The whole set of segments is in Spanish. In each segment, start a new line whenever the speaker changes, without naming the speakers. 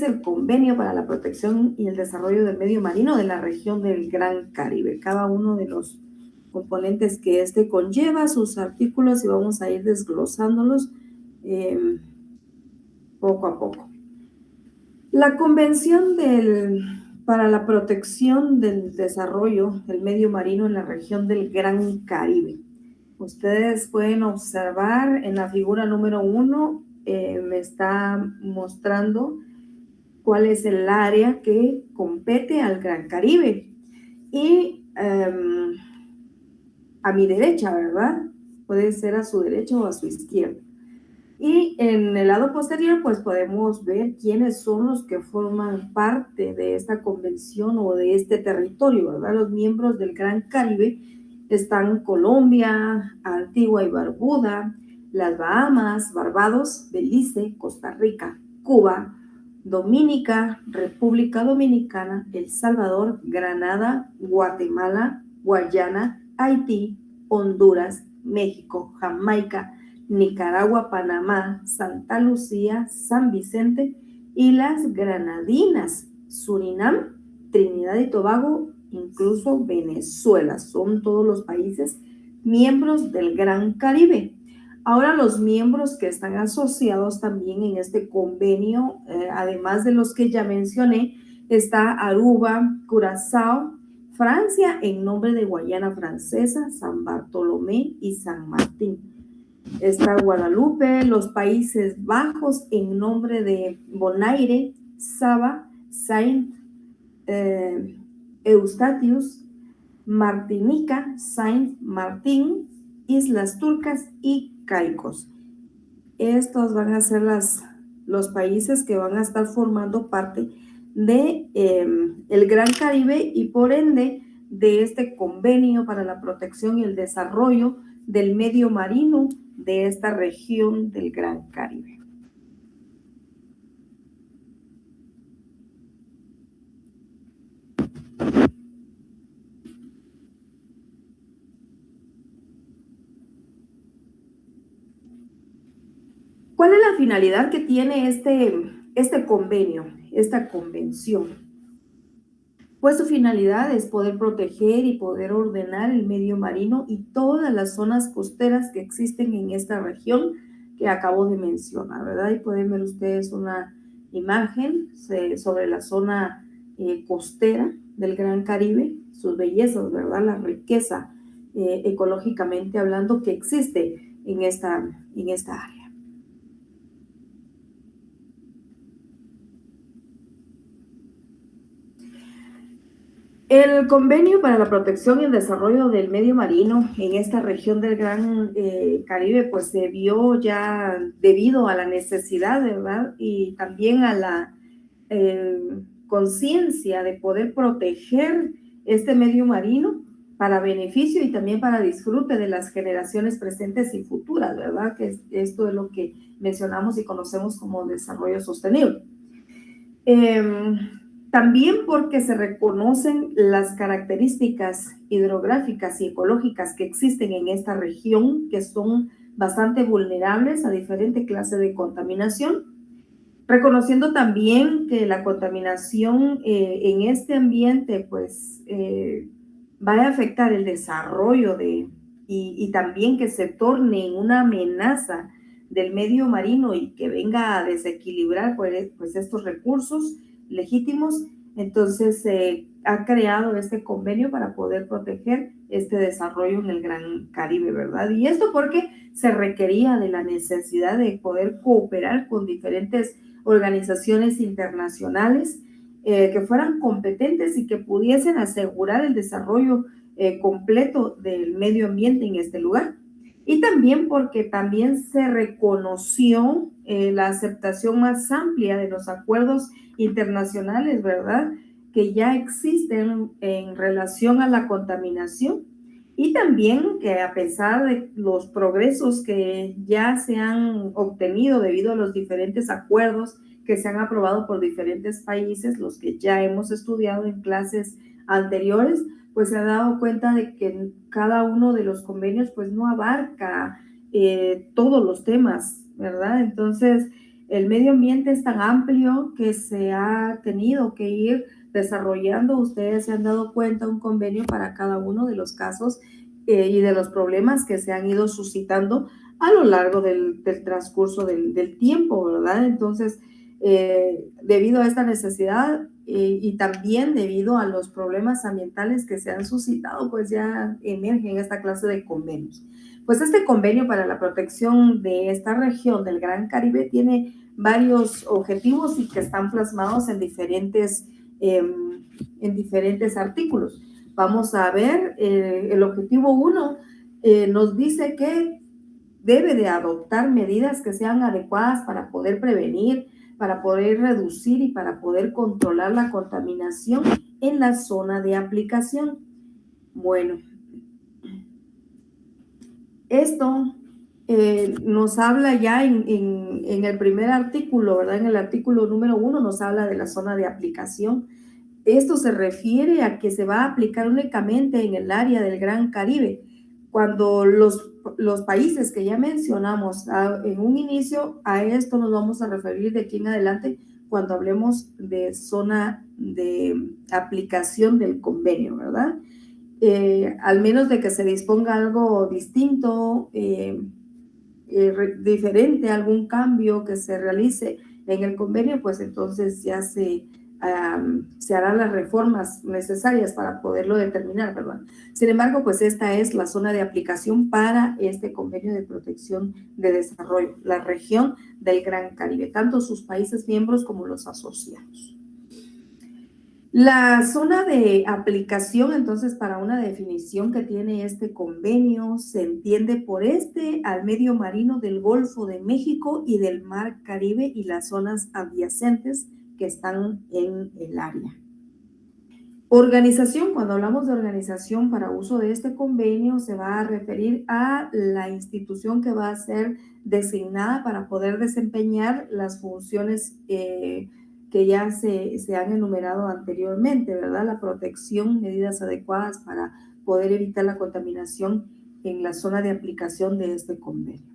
el Convenio para la Protección y el Desarrollo del Medio Marino de la región del Gran Caribe. Cada uno de los componentes que este conlleva, sus artículos, y vamos a ir desglosándolos poco a poco. La Convención para la Protección del Desarrollo del Medio Marino en la región del Gran Caribe. Ustedes pueden observar en la figura número 1, me está mostrando cuál es el área que compete al Gran Caribe. Y a mi derecha, ¿verdad? Puede ser a su derecha o a su izquierda. Y en el lado posterior, pues podemos ver quiénes son los que forman parte de esta convención o de este territorio, ¿verdad? Los miembros del Gran Caribe están Colombia, Antigua y Barbuda, las Bahamas, Barbados, Belice, Costa Rica, Cuba, Dominica, República Dominicana, El Salvador, Granada, Guatemala, Guayana, Haití, Honduras, México, Jamaica, Nicaragua, Panamá, Santa Lucía, San Vicente y las Granadinas, Surinam, Trinidad y Tobago, incluso Venezuela. Son todos los países miembros del Gran Caribe. Ahora, los miembros que están asociados también en este convenio, además de los que ya mencioné, está Aruba, Curazao, Francia en nombre de Guayana Francesa, San Bartolomé y San Martín. Está Guadalupe, los Países Bajos en nombre de Bonaire, Saba, Saint Eustatius, Martinica, Saint Martín, Islas Turcas y Caicos. Estos van a ser los países que van a estar formando parte de el Gran Caribe y por ende de este convenio para la protección y el desarrollo del medio marino de esta región del Gran Caribe. ¿Cuál es la finalidad que tiene este convenio, esta convención? Pues su finalidad es poder proteger y poder ordenar el medio marino y todas las zonas costeras que existen en esta región que acabo de mencionar, ¿verdad? Y pueden ver ustedes una imagen sobre la zona costera del Gran Caribe, sus bellezas, ¿verdad? La riqueza ecológicamente hablando que existe en esta área. El Convenio para la Protección y el Desarrollo del Medio Marino en esta región del Gran Caribe, pues se vio ya debido a la necesidad, ¿verdad? Y también a la conciencia de poder proteger este medio marino para beneficio y también para disfrute de las generaciones presentes y futuras, ¿verdad? Que esto es lo que mencionamos y conocemos como desarrollo sostenible. También porque se reconocen las características hidrográficas y ecológicas que existen en esta región, que son bastante vulnerables a diferentes clases de contaminación, reconociendo también que la contaminación en este ambiente pues va a afectar el desarrollo y también que se torne en una amenaza del medio marino y que venga a desequilibrar pues estos recursos legítimos. Entonces se ha creado este convenio para poder proteger este desarrollo en el Gran Caribe, ¿verdad? Y esto porque se requería de la necesidad de poder cooperar con diferentes organizaciones internacionales que fueran competentes y que pudiesen asegurar el desarrollo completo del medio ambiente en este lugar. Y también porque también se reconoció la aceptación más amplia de los acuerdos internacionales, ¿verdad? Que ya existen en relación a la contaminación y también que a pesar de los progresos que ya se han obtenido debido a los diferentes acuerdos que se han aprobado por diferentes países, los que ya hemos estudiado en clases anteriores, pues se ha dado cuenta de que cada uno de los convenios pues no abarca todos los temas, ¿verdad? Entonces, el medio ambiente es tan amplio que se ha tenido que ir desarrollando. Ustedes se han dado cuenta, un convenio para cada uno de los casos y de los problemas que se han ido suscitando a lo largo del transcurso del tiempo, ¿verdad? Entonces, debido a esta necesidad y también debido a los problemas ambientales que se han suscitado, pues ya emergen esta clase de convenios. Pues este convenio para la protección de esta región del Gran Caribe tiene varios objetivos y que están plasmados en diferentes artículos. Vamos a ver, el objetivo 1 nos dice que debe de adoptar medidas que sean adecuadas para poder prevenir, para poder reducir y para poder controlar la contaminación en la zona de aplicación. Bueno, esto nos habla ya en el primer artículo, ¿verdad? En el artículo número 1 nos habla de la zona de aplicación. Esto se refiere a que se va a aplicar únicamente en el área del Gran Caribe. Cuando los países que ya mencionamos en un inicio, a esto nos vamos a referir de aquí en adelante cuando hablemos de zona de aplicación del convenio, ¿verdad? Al menos de que se disponga algo distinto, diferente, algún cambio que se realice en el convenio, pues entonces ya se harán las reformas necesarias para poderlo determinar, ¿verdad? Sin embargo, pues esta es la zona de aplicación para este convenio de protección de desarrollo, la región del Gran Caribe, tanto sus países miembros como los asociados. La zona de aplicación, entonces, para una definición que tiene este convenio, se entiende por al medio marino del Golfo de México y del Mar Caribe y las zonas adyacentes que están en el área. Organización, cuando hablamos de organización para uso de este convenio, se va a referir a la institución que va a ser designada para poder desempeñar las funciones que ya se han enumerado anteriormente, ¿verdad? La protección, medidas adecuadas para poder evitar la contaminación en la zona de aplicación de este convenio.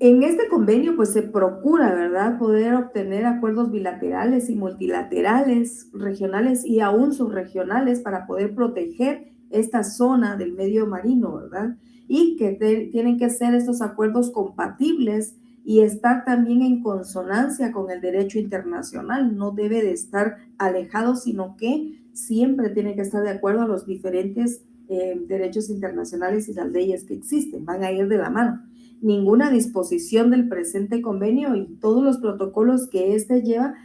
En este convenio, pues se procura, ¿verdad?, poder obtener acuerdos bilaterales y multilaterales, regionales y aún subregionales para poder proteger esta zona del medio marino, ¿verdad? Y que tienen que ser estos acuerdos compatibles y estar también en consonancia con el derecho internacional. No debe de estar alejado, sino que siempre tiene que estar de acuerdo a los diferentes derechos internacionales y las leyes que existen. Van a ir de la mano. Ninguna disposición del presente convenio y todos los protocolos que éste lleva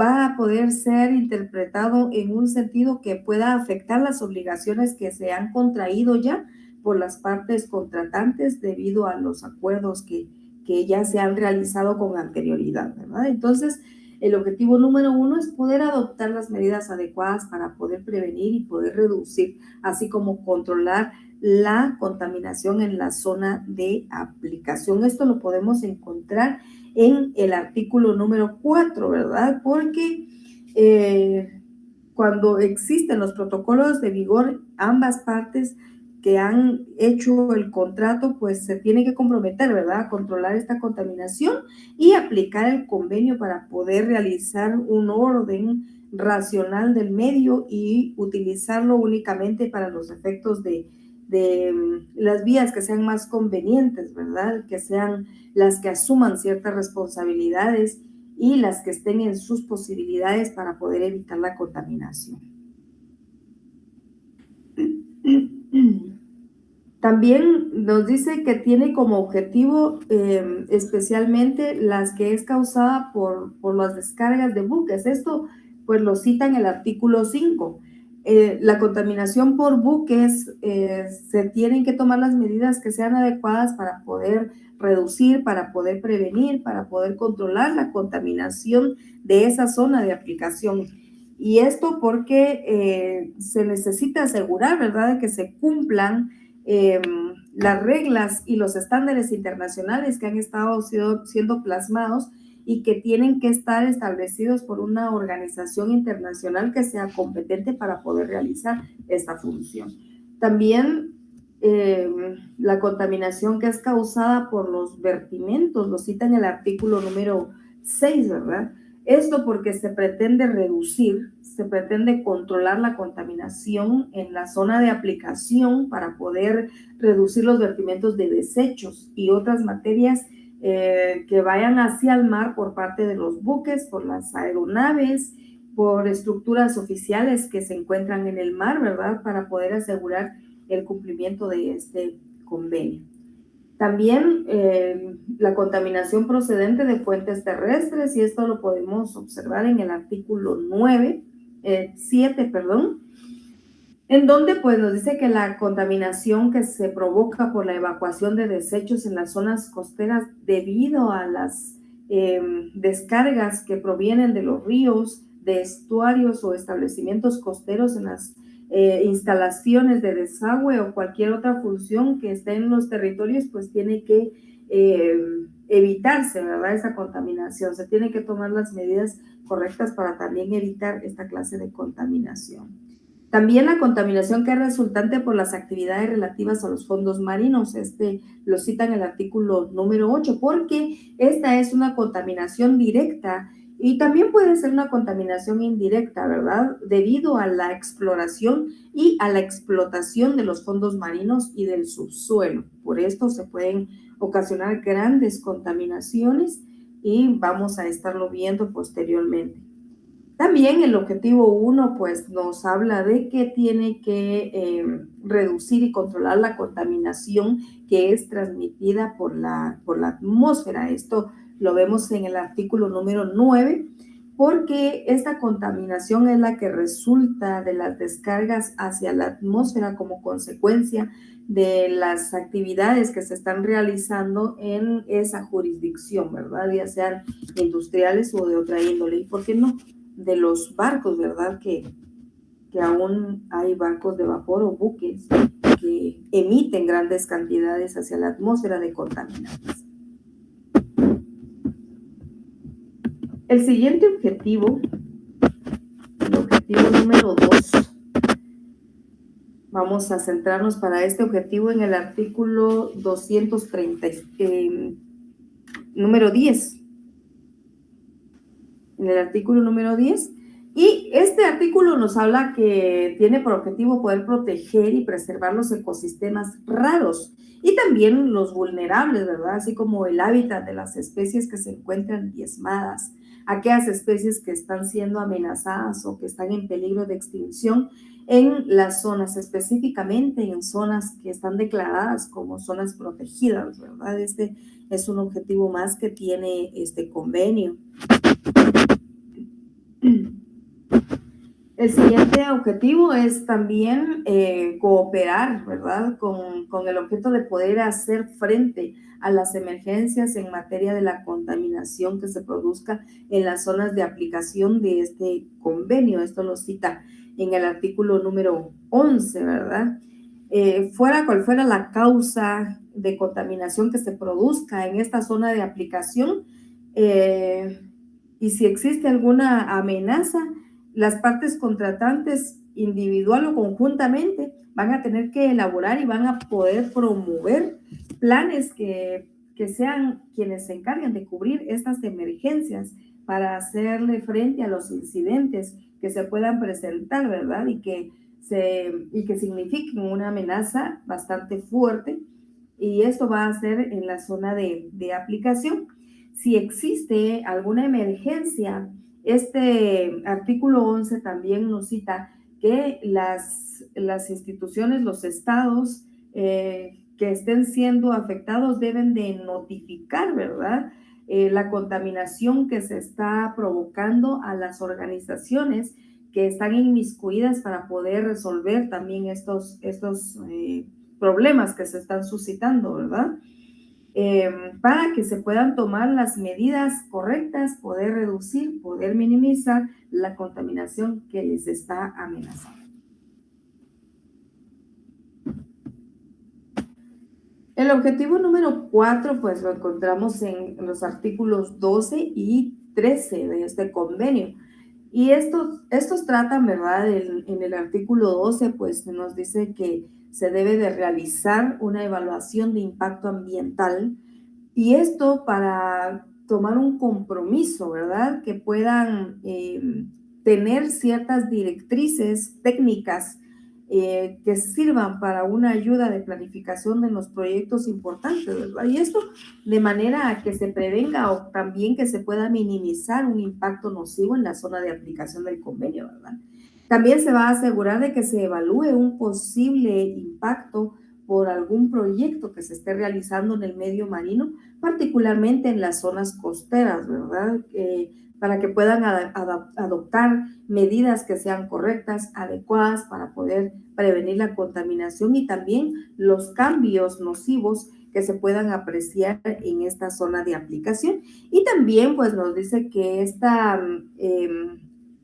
va a poder ser interpretado en un sentido que pueda afectar las obligaciones que se han contraído ya por las partes contratantes debido a los acuerdos que ya se han realizado con anterioridad, ¿verdad? Entonces, el objetivo número 1 es poder adoptar las medidas adecuadas para poder prevenir y poder reducir, así como controlar la contaminación en la zona de aplicación. Esto lo podemos encontrar en el artículo número 4, ¿verdad? Porque cuando existen los protocolos de vigor, ambas partes que han hecho el contrato, pues se tiene que comprometer, ¿verdad?, a controlar esta contaminación y aplicar el convenio para poder realizar un orden racional del medio y utilizarlo únicamente para los efectos de las vías que sean más convenientes, ¿verdad?, que sean las que asuman ciertas responsabilidades y las que estén en sus posibilidades para poder evitar la contaminación. También nos dice que tiene como objetivo especialmente las que es causada por las descargas de buques. Esto pues lo cita en el artículo 5. La contaminación por buques, se tienen que tomar las medidas que sean adecuadas para poder reducir, para poder prevenir, para poder controlar la contaminación de esa zona de aplicación. Y esto porque se necesita asegurar, ¿verdad?, de que se cumplan las reglas y los estándares internacionales que han estado siendo plasmados y que tienen que estar establecidos por una organización internacional que sea competente para poder realizar esta función. También la contaminación que es causada por los vertimentos, lo cita en el artículo número 6, ¿verdad? Esto porque se pretende reducir, se pretende controlar la contaminación en la zona de aplicación para poder reducir los vertimientos de desechos y otras materias que vayan hacia el mar por parte de los buques, por las aeronaves, por estructuras oficiales que se encuentran en el mar, ¿verdad? Para poder asegurar el cumplimiento de este convenio. También la contaminación procedente de fuentes terrestres, y esto lo podemos observar en el artículo 7, en donde pues nos dice que la contaminación que se provoca por la evacuación de desechos en las zonas costeras debido a las descargas que provienen de los ríos, de estuarios o establecimientos costeros en las instalaciones de desagüe o cualquier otra función que esté en los territorios, pues tiene que evitarse, ¿verdad? Esa contaminación. Se tienen que tomar las medidas correctas para también evitar esta clase de contaminación. También la contaminación que es resultante por las actividades relativas a los fondos marinos, lo cita en el artículo número 8, porque esta es una contaminación directa y también puede ser una contaminación indirecta, ¿verdad? Debido a la exploración y a la explotación de los fondos marinos y del subsuelo. Por esto se pueden ocasionar grandes contaminaciones y vamos a estarlo viendo posteriormente. También el objetivo 1 pues nos habla de que tiene que reducir y controlar la contaminación que es transmitida por la atmósfera. Esto lo vemos en el artículo número 9, porque esta contaminación es la que resulta de las descargas hacia la atmósfera como consecuencia de las actividades que se están realizando en esa jurisdicción, ¿verdad? Ya sean industriales o de otra índole. ¿Y por qué no? De los barcos, ¿verdad? Que aún hay barcos de vapor o buques que emiten grandes cantidades hacia la atmósfera de contaminantes. El siguiente objetivo, el objetivo número 2, vamos a centrarnos para este objetivo en el artículo 230, número 10. En el artículo número 10, y este artículo nos habla que tiene por objetivo poder proteger y preservar los ecosistemas raros y también los vulnerables, ¿verdad? Así como el hábitat de las especies que se encuentran diezmadas, aquellas especies que están siendo amenazadas o que están en peligro de extinción en las zonas, específicamente en zonas que están declaradas como zonas protegidas, ¿verdad? Este es un objetivo más que tiene este convenio. El siguiente objetivo es también cooperar, ¿verdad? Con el objeto de poder hacer frente a las emergencias en materia de la contaminación que se produzca en las zonas de aplicación de este convenio. Esto lo cita en el artículo número 11, ¿verdad? Fuera cual fuera la causa de contaminación que se produzca en esta zona de aplicación, y si existe alguna amenaza, las partes contratantes individual o conjuntamente van a tener que elaborar y van a poder promover planes que sean quienes se encarguen de cubrir estas emergencias para hacerle frente a los incidentes que se puedan presentar, ¿verdad? Y que signifiquen una amenaza bastante fuerte, y esto va a ser en la zona de aplicación. Si existe alguna emergencia, este artículo 11 también nos cita que las instituciones, los estados que estén siendo afectados deben de notificar, ¿verdad? La contaminación que se está provocando a las organizaciones que están inmiscuidas para poder resolver también estos problemas que se están suscitando, ¿verdad? Para que se puedan tomar las medidas correctas, poder reducir, poder minimizar la contaminación que les está amenazando. El objetivo número 4, pues lo encontramos en los artículos 12 y 13 de este convenio. Y estos tratan, ¿verdad? En el artículo 12, pues nos dice que se debe de realizar una evaluación de impacto ambiental, y esto para tomar un compromiso, ¿verdad? Que puedan tener ciertas directrices técnicas que sirvan para una ayuda de planificación de los proyectos importantes, ¿verdad? Y esto de manera a que se prevenga o también que se pueda minimizar un impacto nocivo en la zona de aplicación del convenio, ¿verdad? También se va a asegurar de que se evalúe un posible impacto por algún proyecto que se esté realizando en el medio marino, particularmente en las zonas costeras, ¿verdad? Para que puedan adoptar medidas que sean correctas, adecuadas para poder prevenir la contaminación y también los cambios nocivos que se puedan apreciar en esta zona de aplicación. Y también pues nos dice que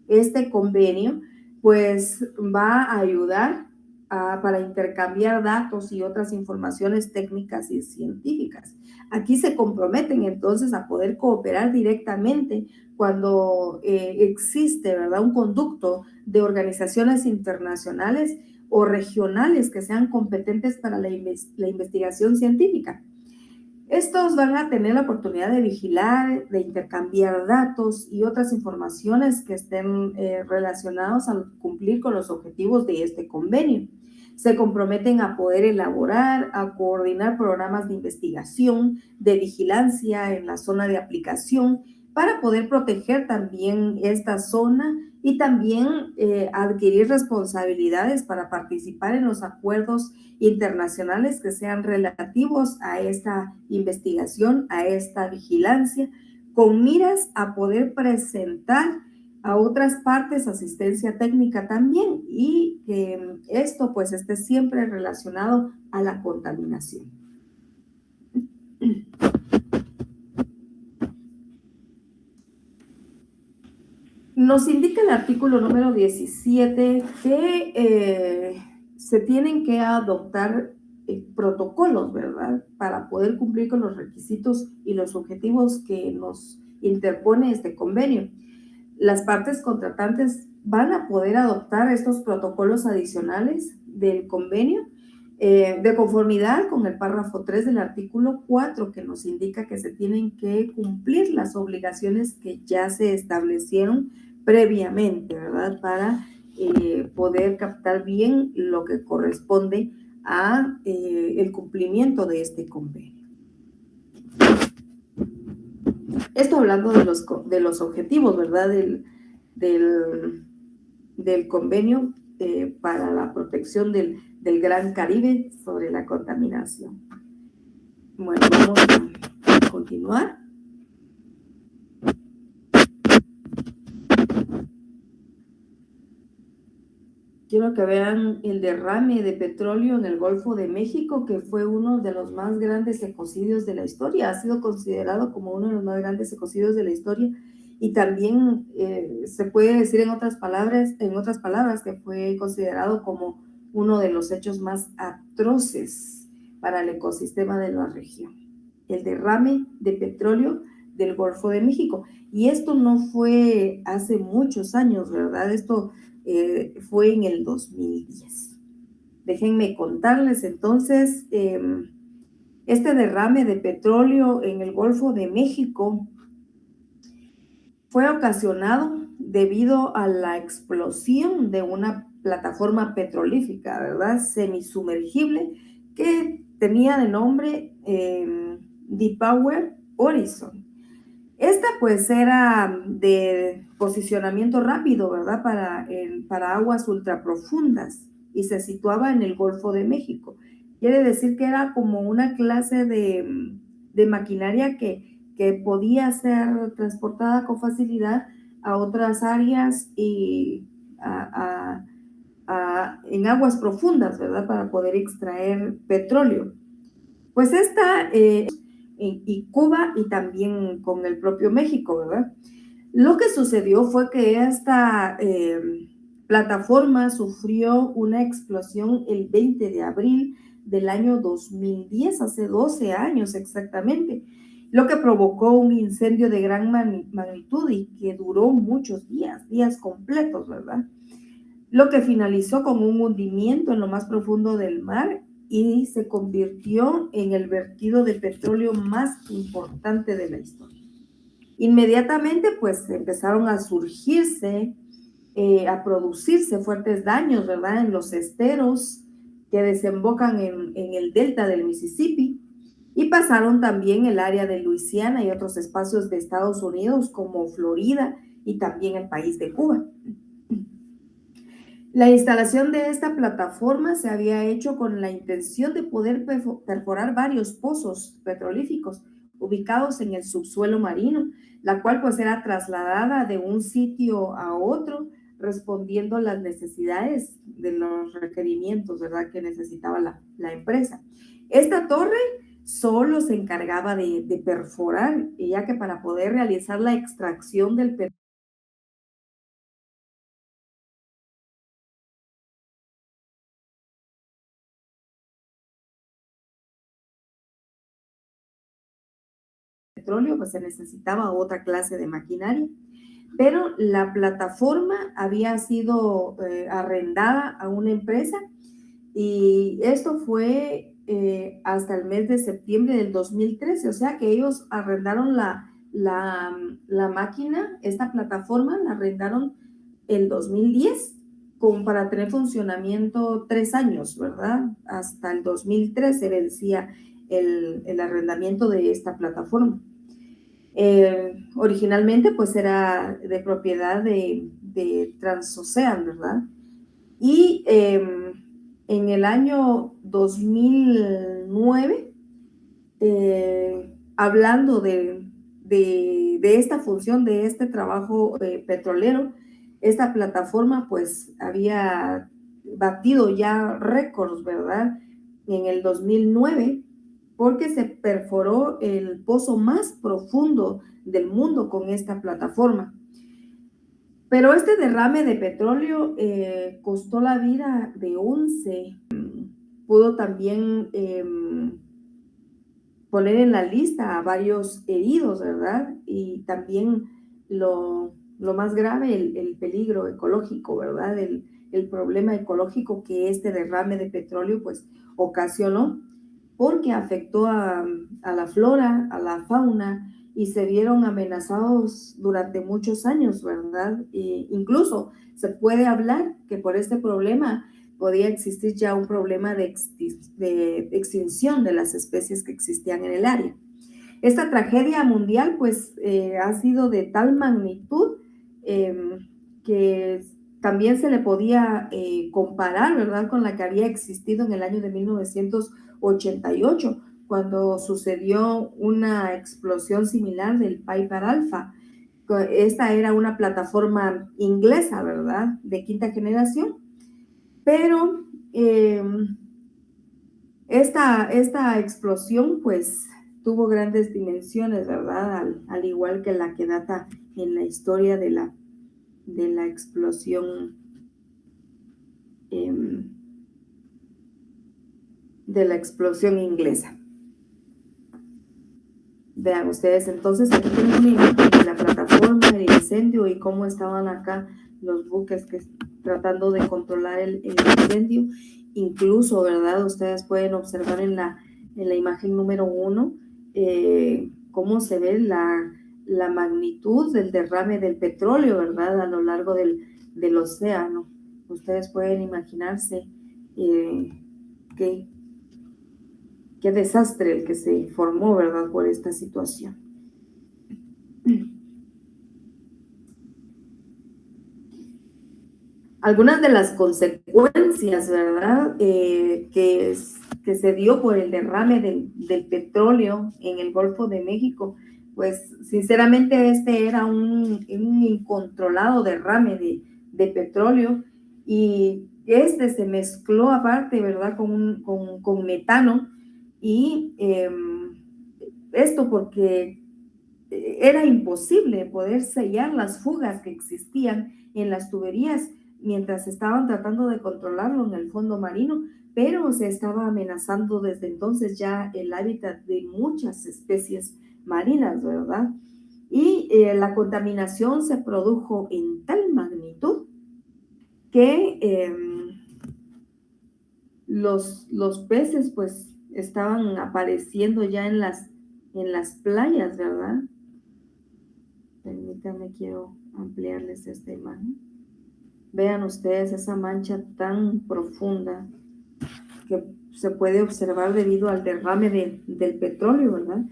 este convenio pues va a ayudar para intercambiar datos y otras informaciones técnicas y científicas. Aquí se comprometen entonces a poder cooperar directamente cuando existe, ¿verdad?, un conducto de organizaciones internacionales o regionales que sean competentes para la investigación científica. Estos van a tener la oportunidad de vigilar, de intercambiar datos y otras informaciones que estén relacionados al cumplir con los objetivos de este convenio. Se comprometen a poder elaborar, a coordinar programas de investigación, de vigilancia en la zona de aplicación para poder proteger también esta zona y también adquirir responsabilidades para participar en los acuerdos internacionales que sean relativos a esta investigación, a esta vigilancia, con miras a poder presentar a otras partes asistencia técnica también, y que esto pues esté siempre relacionado a la contaminación. Nos indica el artículo número 17 que se tienen que adoptar protocolos, ¿verdad?, para poder cumplir con los requisitos y los objetivos que nos interpone este convenio. Las partes contratantes van a poder adoptar estos protocolos adicionales del convenio de conformidad con el párrafo 3 del artículo 4, que nos indica que se tienen que cumplir las obligaciones que ya se establecieron previamente, ¿verdad?, para poder captar bien lo que corresponde a el cumplimiento de este convenio. Esto hablando de los objetivos, ¿verdad?, del convenio para la protección del Gran Caribe sobre la contaminación. Bueno, vamos a continuar. Quiero que vean el derrame de petróleo en el Golfo de México, que fue uno de los más grandes ecocidios de la historia. Ha sido considerado como uno de los más grandes ecocidios de la historia. Y también se puede decir en otras palabras que fue considerado como uno de los hechos más atroces para el ecosistema de la región. El derrame de petróleo del Golfo de México. Y esto no fue hace muchos años, ¿verdad? Esto fue en el 2010. Déjenme contarles entonces, este derrame de petróleo en el Golfo de México fue ocasionado debido a la explosión de una plataforma petrolífera, ¿verdad?, semisumergible, que tenía de nombre Deepwater Horizon. Esta pues era de posicionamiento rápido, ¿verdad?, para aguas ultraprofundas, y se situaba en el Golfo de México. Quiere decir que era como una clase de maquinaria que podía ser transportada con facilidad a otras áreas y en aguas profundas, ¿verdad?, para poder extraer petróleo. Pues esta y Cuba y también con el propio México, ¿verdad? Lo que sucedió fue que esta plataforma sufrió una explosión el 20 de abril del año 2010, hace 12 años exactamente, lo que provocó un incendio de gran magnitud y que duró muchos días completos, ¿verdad? lo que finalizó con un hundimiento en lo más profundo del mar y se convirtió en el vertido de petróleo más importante de la historia. Inmediatamente, pues, empezaron a surgirse, a producirse fuertes daños, ¿verdad?, en los esteros que desembocan en el delta del Mississippi, y pasaron también el área de Luisiana y otros espacios de Estados Unidos como Florida y también el país de Cuba. La instalación de esta plataforma se había hecho con la intención de poder perforar varios pozos petrolíferos ubicados en el subsuelo marino, la cual pues era trasladada de un sitio a otro, respondiendo a las necesidades de los requerimientos, ¿verdad?, que necesitaba la empresa. Esta torre solo se encargaba de perforar, ya que para poder realizar la extracción del petróleo, pues se necesitaba otra clase de maquinaria, pero la plataforma había sido arrendada a una empresa y esto fue hasta el mes de septiembre del 2013, o sea que ellos arrendaron la máquina, esta plataforma la arrendaron el 2010 como para tener funcionamiento 3 años, ¿verdad? Hasta el 2013 vencía el arrendamiento de esta plataforma. Originalmente pues era de propiedad de Transocean, ¿verdad? Y en el año 2009, hablando de esta función, de este trabajo petrolero, esta plataforma pues había batido ya récords, ¿verdad? En el 2009, porque se perforó el pozo más profundo del mundo con esta plataforma. Pero este derrame de petróleo costó la vida de 11. Pudo también poner en la lista a varios heridos, ¿verdad? Y también lo más grave, el peligro ecológico, ¿verdad? El problema ecológico que este derrame de petróleo pues ocasionó, porque afectó a la flora, a la fauna, y se vieron amenazados durante muchos años, ¿verdad? Incluso se puede hablar que por este problema podía existir ya un problema de extinción de las especies que existían en el área. Esta tragedia mundial pues ha sido de tal magnitud que también se le podía comparar, ¿verdad?, con la que había existido en el año de 1988, cuando sucedió una explosión similar del Piper Alpha. Esta era una plataforma inglesa, ¿verdad?, de quinta generación, pero esta explosión pues tuvo grandes dimensiones, ¿verdad?, al igual que la que data en la historia de la explosión inglesa. Vean ustedes, entonces aquí tenemos una imagen de la plataforma, el incendio y cómo estaban acá los buques tratando de controlar el incendio. Incluso, ¿verdad?, ustedes pueden observar en la imagen número 1 cómo se ve la magnitud del derrame del petróleo, ¿verdad?, a lo largo del océano. Ustedes pueden imaginarse qué desastre el que se formó, ¿verdad?, por esta situación. Algunas de las consecuencias, ¿verdad?, que se dio por el derrame del petróleo en el Golfo de México, pues sinceramente este era un incontrolado derrame de petróleo, y este se mezcló aparte, ¿verdad?, con metano, y esto porque era imposible poder sellar las fugas que existían en las tuberías mientras estaban tratando de controlarlo en el fondo marino, pero se estaba amenazando desde entonces ya el hábitat de muchas especies marinas, ¿verdad? Y la contaminación se produjo en tal magnitud que los peces pues estaban apareciendo ya en las playas, ¿verdad? Permítanme, quiero ampliarles esta imagen. Vean ustedes esa mancha tan profunda que se puede observar debido al derrame del petróleo, ¿verdad?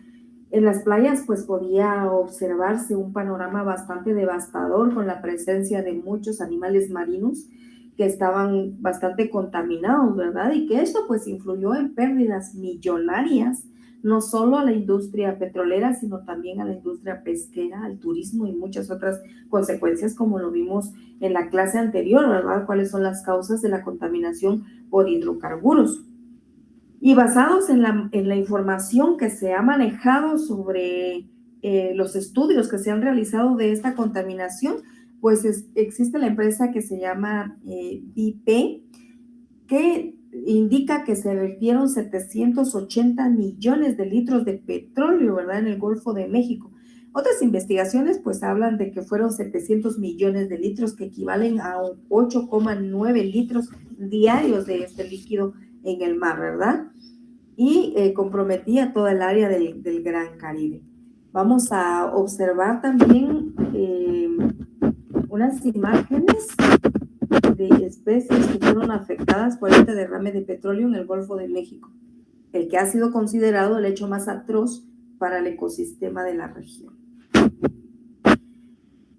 En las playas pues podía observarse un panorama bastante devastador con la presencia de muchos animales marinos que estaban bastante contaminados, ¿verdad? Y que esto pues influyó en pérdidas millonarias, no solo a la industria petrolera, sino también a la industria pesquera, al turismo y muchas otras consecuencias, como lo vimos en la clase anterior, ¿verdad? ¿Cuáles son las causas de la contaminación por hidrocarburos? Y basados en la información que se ha manejado sobre los estudios que se han realizado de esta contaminación, pues existe la empresa que se llama BP, que indica que se vertieron 780 millones de litros de petróleo, ¿verdad?, en el Golfo de México. Otras investigaciones pues hablan de que fueron 700 millones de litros, que equivalen a 8,9 litros diarios de este líquido en el mar, ¿verdad? Y comprometía toda el área del Gran Caribe. Vamos a observar también unas imágenes de especies que fueron afectadas por este derrame de petróleo en el Golfo de México, el que ha sido considerado el hecho más atroz para el ecosistema de la región.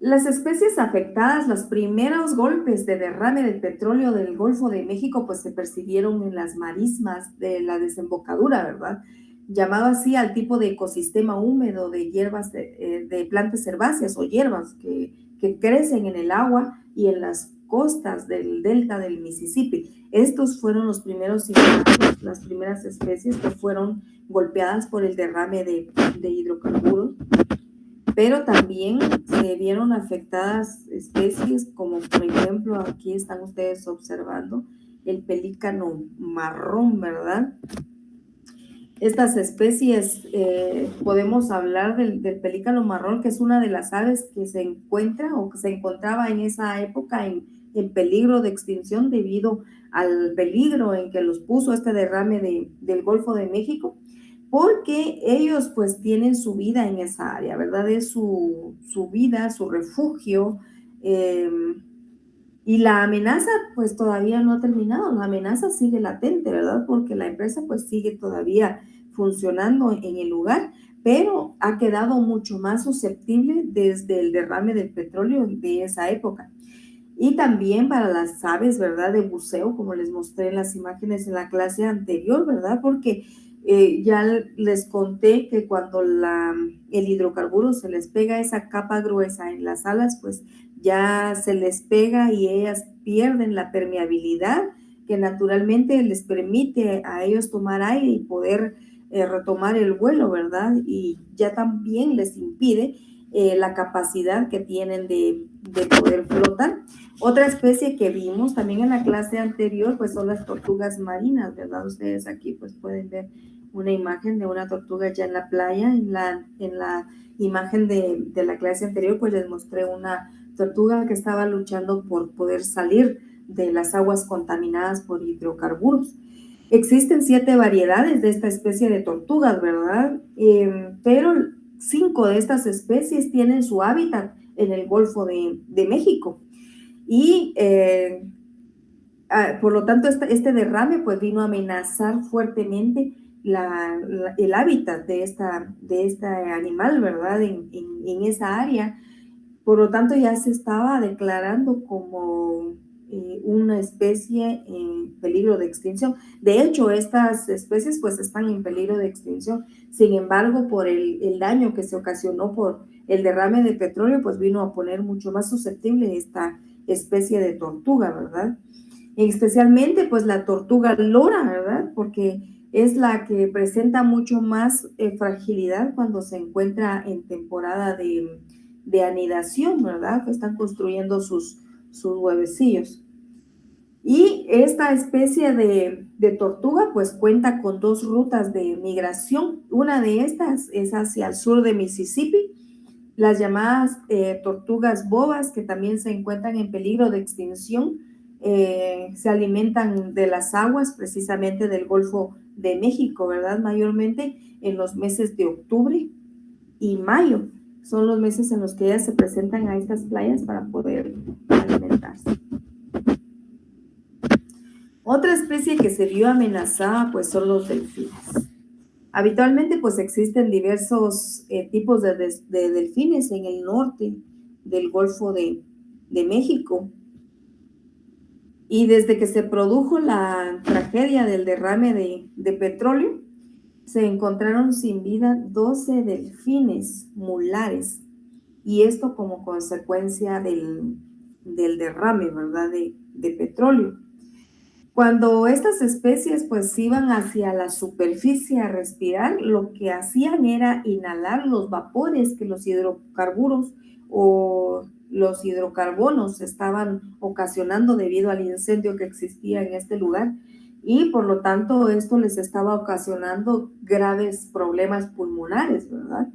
Las especies afectadas, los primeros golpes de derrame de petróleo del Golfo de México, pues se percibieron en las marismas de la desembocadura, ¿verdad? Llamado así al tipo de ecosistema húmedo de hierbas, de plantas herbáceas o hierbas que crecen en el agua y en las costas del delta del Mississippi. Estos fueron los primeros impactos, las primeras especies que fueron golpeadas por el derrame de hidrocarburos. Pero también se vieron afectadas especies como, por ejemplo, aquí están ustedes observando el pelícano marrón, ¿verdad? Estas especies, podemos hablar del pelícano marrón, que es una de las aves que se encuentra o que se encontraba en esa época en peligro de extinción debido al peligro en que los puso este derrame del Golfo de México, porque ellos pues tienen su vida en esa área, ¿verdad? Es su vida, su refugio, y la amenaza pues todavía no ha terminado, la amenaza sigue latente, ¿verdad? Porque la empresa pues sigue todavía funcionando en el lugar, pero ha quedado mucho más susceptible desde el derrame del petróleo de esa época. Y también para las aves, ¿verdad?, de buceo, como les mostré en las imágenes en la clase anterior, ¿verdad? Porque ya les conté que cuando el hidrocarburo se les pega esa capa gruesa en las alas, pues ya se les pega y ellas pierden la permeabilidad que naturalmente les permite a ellos tomar aire y poder retomar el vuelo, ¿verdad? Y ya también les impide la capacidad que tienen de poder flotar. Otra especie que vimos también en la clase anterior, pues son las tortugas marinas, ¿verdad? Ustedes aquí pues pueden ver una imagen de una tortuga ya en la playa. En la imagen de la clase anterior, pues les mostré una tortuga que estaba luchando por poder salir de las aguas contaminadas por hidrocarburos. Existen 7 variedades de esta especie de tortugas, ¿verdad? Pero 5 de estas especies tienen su hábitat en el Golfo de México. Y por lo tanto este derrame pues vino a amenazar fuertemente el hábitat de este animal, ¿verdad? En esa área. Por lo tanto ya se estaba declarando como una especie en peligro de extinción. De hecho, estas especies pues están en peligro de extinción. Sin embargo, por el daño que se ocasionó por el derrame de petróleo, pues vino a poner mucho más susceptible esta especie de tortuga, ¿verdad? Especialmente pues la tortuga lora, ¿verdad? Porque es la que presenta mucho más fragilidad cuando se encuentra en temporada de anidación, ¿verdad? Que están construyendo sus huevecillos. Y esta especie de tortuga pues cuenta con 2 rutas de migración. Una de estas es hacia el sur de Mississippi, las llamadas tortugas bobas, que también se encuentran en peligro de extinción se alimentan de las aguas precisamente del Golfo de México, ¿verdad? Mayormente en los meses de octubre y mayo. Son los meses en los que ellas se presentan a estas playas para poder alimentarse. Otra especie que se vio amenazada pues son los delfines. Habitualmente pues existen diversos tipos de delfines en el norte del Golfo de México. Y desde que se produjo la tragedia del derrame de petróleo, se encontraron sin vida 12 delfines mulares, y esto como consecuencia del derrame, ¿verdad?, de petróleo. Cuando estas especies pues iban hacia la superficie a respirar, lo que hacían era inhalar los vapores que los hidrocarburos o los hidrocarbonos estaban ocasionando debido al incendio que existía en este lugar, y por lo tanto esto les estaba ocasionando graves problemas pulmonares, ¿verdad?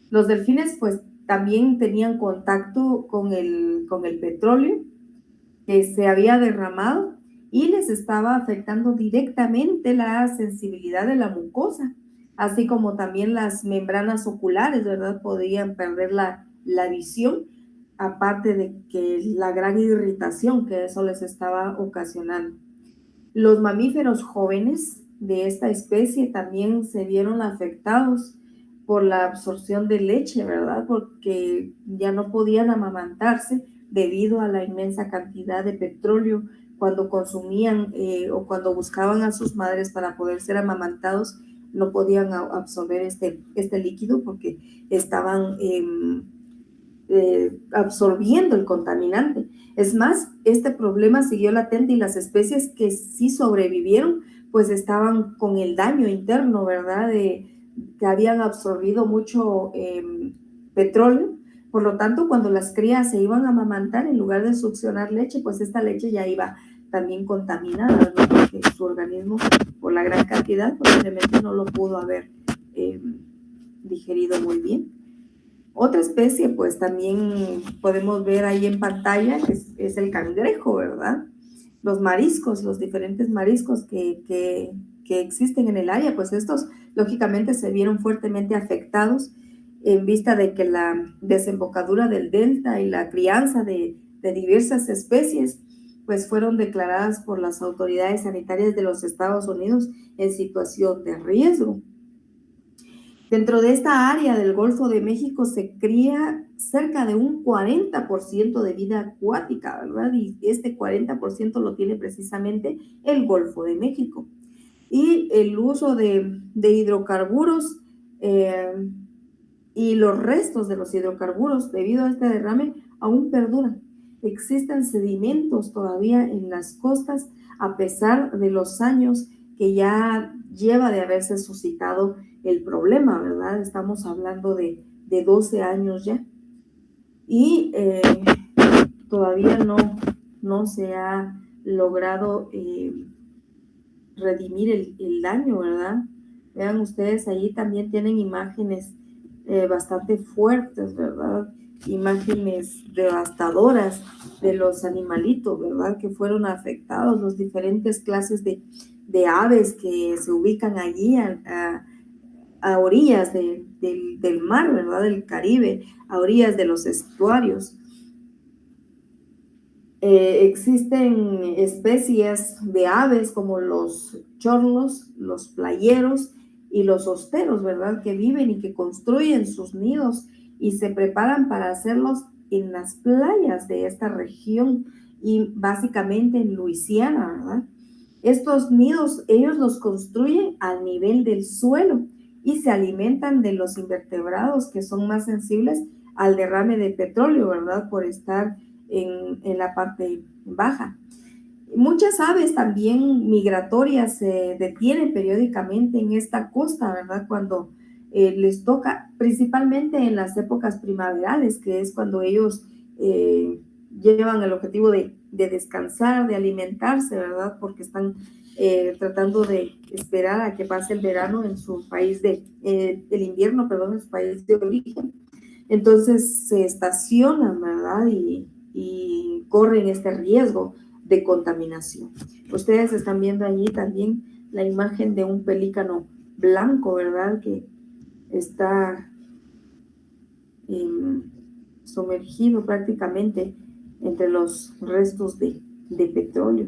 Los delfines pues también tenían contacto con el petróleo que se había derramado y les estaba afectando directamente la sensibilidad de la mucosa, así como también las membranas oculares, ¿verdad? Podían perder la visión, aparte de que la gran irritación que eso les estaba ocasionando. Los mamíferos jóvenes de esta especie también se vieron afectados por la absorción de leche, ¿verdad? Porque ya no podían amamantarse debido a la inmensa cantidad de petróleo cuando consumían o cuando buscaban a sus madres para poder ser amamantados. No podían absorber este líquido porque estaban absorbiendo el contaminante. Es más, este problema siguió latente y las especies que sí sobrevivieron pues estaban con el daño interno, ¿verdad? Que habían absorbido mucho petróleo. Por lo tanto, cuando las crías se iban a amamantar, en lugar de succionar leche, pues esta leche ya iba también contaminada, ¿no? Porque su organismo, por la gran cantidad, posiblemente no lo pudo haber digerido muy bien. Otra especie, pues también podemos ver ahí en pantalla, que es el cangrejo, ¿verdad? Los mariscos, los diferentes mariscos que existen en el área, pues estos lógicamente se vieron fuertemente afectados en vista de que la desembocadura del delta y la crianza de diversas especies pues fueron declaradas por las autoridades sanitarias de los Estados Unidos en situación de riesgo. Dentro de esta área del Golfo de México se cría cerca de un 40% de vida acuática, ¿verdad? Y este 40% lo tiene precisamente el Golfo de México. Y el uso de hidrocarburos y los restos de los hidrocarburos debido a este derrame aún perduran. Existen sedimentos todavía en las costas a pesar de los años que ya lleva de haberse suscitado el problema, ¿verdad? Estamos hablando de 12 años ya. Y todavía no se ha logrado redimir el daño, ¿verdad? Vean ustedes, allí también tienen imágenes bastante fuertes, ¿verdad? Imágenes devastadoras de los animalitos, ¿verdad? Que fueron afectados, los diferentes clases de aves que se ubican allí a orillas del mar, ¿verdad? Del Caribe, a orillas de los estuarios. Existen especies de aves como los chorlos, los playeros y los osteros, ¿verdad? Que viven y que construyen sus nidos y se preparan para hacerlos en las playas de esta región y básicamente en Luisiana, ¿verdad? Estos nidos ellos los construyen al nivel del suelo y se alimentan de los invertebrados que son más sensibles al derrame de petróleo, ¿verdad? Por estar en la parte baja. Muchas aves también migratorias se detienen periódicamente en esta costa, ¿verdad? Cuando les toca, principalmente en las épocas primaverales, que es cuando ellos llevan el objetivo de descansar, de alimentarse, ¿verdad? Porque están tratando de esperar a que pase el verano en su país el invierno, perdón, en su país de origen. Entonces se estacionan, ¿verdad? Y corren este riesgo de contaminación. Ustedes están viendo allí también la imagen de un pelícano blanco, ¿verdad? Que está sumergido prácticamente entre los restos de petróleo.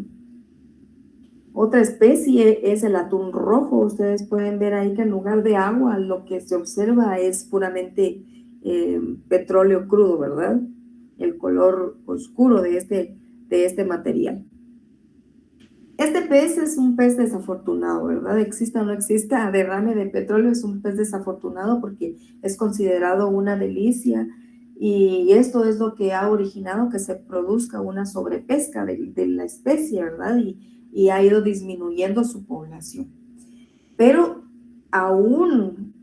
Otra especie es el atún rojo. Ustedes pueden ver ahí que en lugar de agua lo que se observa es puramente petróleo crudo, ¿verdad? El color oscuro de este material. Este pez es un pez desafortunado, ¿verdad? Exista o no exista, derrame de petróleo es un pez desafortunado porque es considerado una delicia y esto es lo que ha originado que se produzca una sobrepesca de la especie, ¿verdad? Y ha ido disminuyendo su población. Pero aún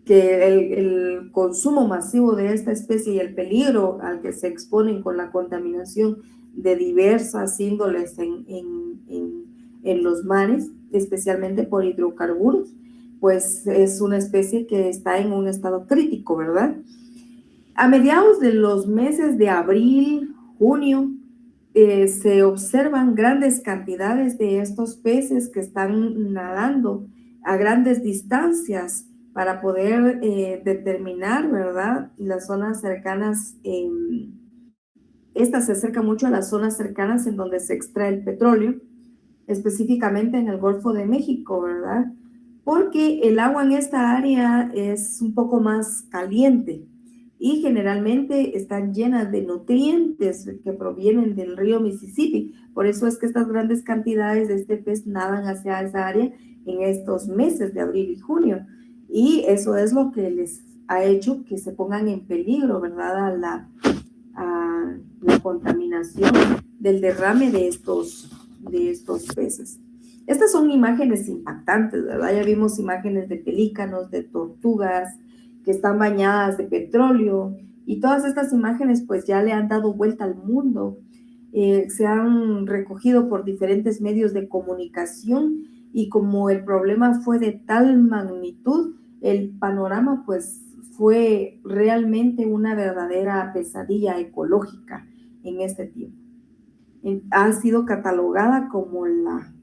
que el consumo masivo de esta especie y el peligro al que se exponen con la contaminación de diversas índoles en los mares, especialmente por hidrocarburos, pues es una especie que está en un estado crítico, ¿verdad? A mediados de los meses de abril, junio, se observan grandes cantidades de estos peces que están nadando a grandes distancias para poder determinar, ¿verdad? Las zonas cercanas, esta se acerca mucho a las zonas cercanas en donde se extrae el petróleo, específicamente en el Golfo de México, ¿verdad? Porque el agua en esta área es un poco más caliente y generalmente están llenas de nutrientes que provienen del río Mississippi. Por eso es que estas grandes cantidades de este pez nadan hacia esa área en estos meses de abril y junio. Y eso es lo que les ha hecho que se pongan en peligro, ¿verdad? A la contaminación del derrame de estos peces. Estas son imágenes impactantes, ¿verdad? Ya vimos imágenes de pelícanos, de tortugas que están bañadas de petróleo y todas estas imágenes pues ya le han dado vuelta al mundo. Se han recogido por diferentes medios de comunicación y como el problema fue de tal magnitud, el panorama pues fue realmente una verdadera pesadilla ecológica en este tiempo. Ha sido catalogada como la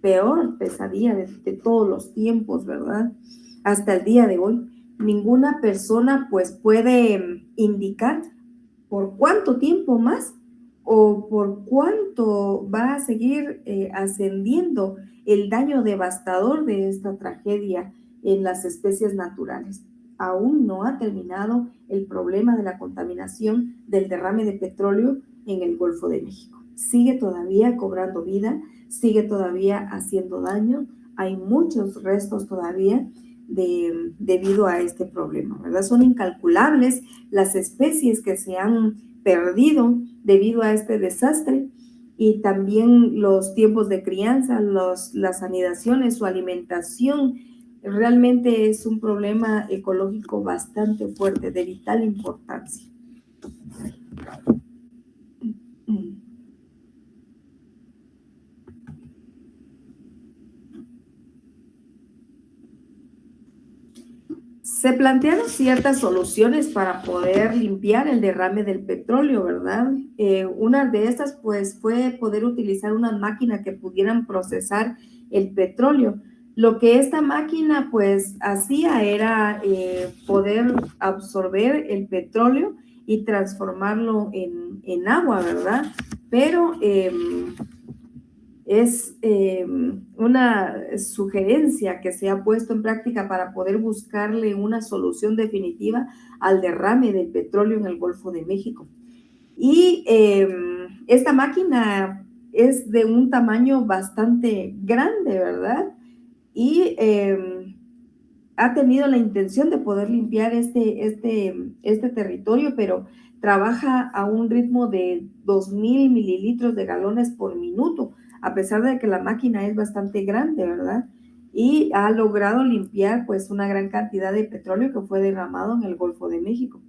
peor pesadilla de todos los tiempos, ¿verdad? Hasta el día de hoy. Ninguna persona pues puede indicar por cuánto tiempo más o por cuánto va a seguir ascendiendo el daño devastador de esta tragedia en las especies naturales. Aún no ha terminado el problema de la contaminación del derrame de petróleo en el Golfo de México. Sigue todavía cobrando vida, sigue todavía haciendo daño. Hay muchos restos todavía debido a este problema, ¿verdad? Son incalculables las especies que se han perdido debido a este desastre y también los tiempos de crianza, las anidaciones, su alimentación. Realmente es un problema ecológico bastante fuerte, de vital importancia. Se plantearon ciertas soluciones para poder limpiar el derrame del petróleo, ¿verdad? Una de estas, pues, fue poder utilizar una máquina que pudieran procesar el petróleo. Lo que esta máquina, pues, hacía era poder absorber el petróleo y transformarlo en agua, ¿verdad? Pero es una sugerencia que se ha puesto en práctica para poder buscarle una solución definitiva al derrame del petróleo en el Golfo de México. Y esta máquina es de un tamaño bastante grande, ¿verdad? Y ha tenido la intención de poder limpiar este territorio, pero trabaja a un ritmo de 2,000 mililitros de galones por minuto, a pesar de que la máquina es bastante grande, ¿verdad? Y ha logrado limpiar pues una gran cantidad de petróleo que fue derramado en el Golfo de México.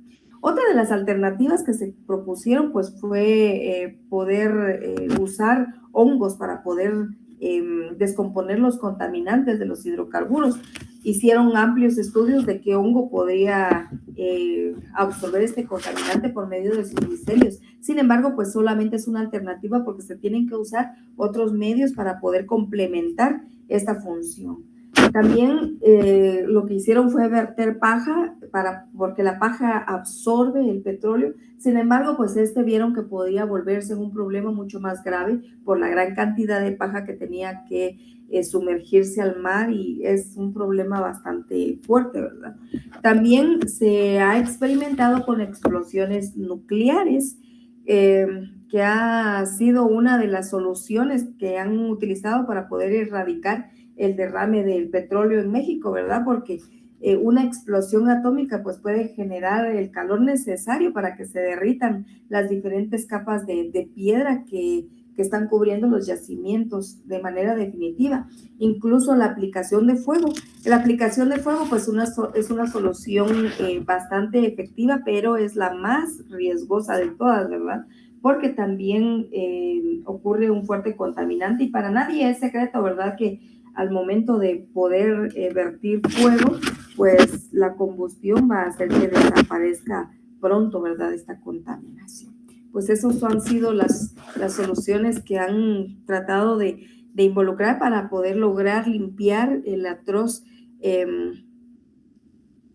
Otra de las alternativas que se propusieron pues fue poder usar hongos para poder descomponer los contaminantes de los hidrocarburos. hicieron amplios estudios de qué hongo podría absorber este contaminante por medio de sus micelios. Sin embargo, pues solamente es una alternativa porque se tienen que usar otros medios para poder complementar esta función. También lo que hicieron fue verter paja porque la paja absorbe el petróleo. Sin embargo, pues vieron que podía volverse un problema mucho más grave por la gran cantidad de paja que tenía que sumergirse al mar, y es un problema bastante fuerte, ¿verdad? También se ha experimentado con explosiones nucleares, que ha sido una de las soluciones que han utilizado para poder erradicar el derrame del petróleo en México, ¿verdad? Porque una explosión atómica pues puede generar el calor necesario para que se derritan las diferentes capas de piedra que están cubriendo los yacimientos de manera definitiva. Incluso la aplicación de fuego. La aplicación de fuego pues es una solución bastante efectiva, pero es la más riesgosa de todas, ¿verdad? Porque también ocurre un fuerte contaminante, y para nadie es secreto, ¿verdad?, que al momento de poder vertir fuego, pues la combustión va a hacer que desaparezca pronto, ¿verdad?, esta contaminación. Pues esas han sido las soluciones que han tratado de involucrar para poder lograr limpiar el atroz,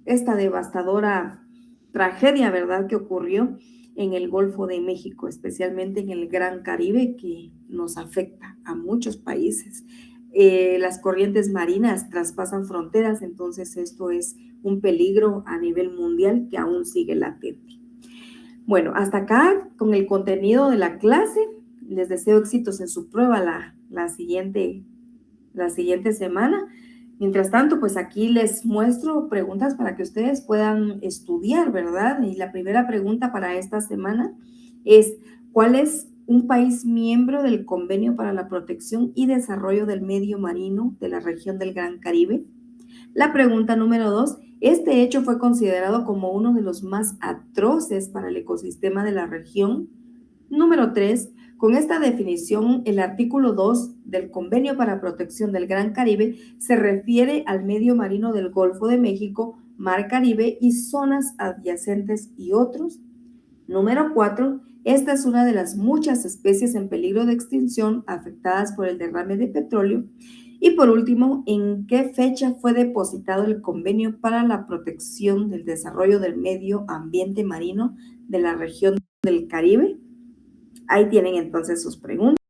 esta devastadora tragedia, ¿verdad?, que ocurrió en el Golfo de México, especialmente en el Gran Caribe, que nos afecta a muchos países. Las corrientes marinas traspasan fronteras, entonces esto es un peligro a nivel mundial que aún sigue latente. Bueno, hasta acá con el contenido de la clase. Les deseo éxitos en su prueba la siguiente semana. Mientras tanto, pues aquí les muestro preguntas para que ustedes puedan estudiar, ¿verdad? Y la primera pregunta para esta semana es: ¿cuál es un país miembro del Convenio para la Protección y Desarrollo del Medio Marino de la región del Gran Caribe? La pregunta número 2: ¿este hecho fue considerado como uno de los más atroces para el ecosistema de la región? Número 3: con esta definición, el artículo 2 del Convenio para Protección del Gran Caribe se refiere al medio marino del Golfo de México, Mar Caribe y zonas adyacentes y otros. Número 4: esta es una de las muchas especies en peligro de extinción afectadas por el derrame de petróleo. Y por último, ¿en qué fecha fue depositado el Convenio para la Protección del Desarrollo del Medio Ambiente Marino de la región del Caribe? Ahí tienen entonces sus preguntas.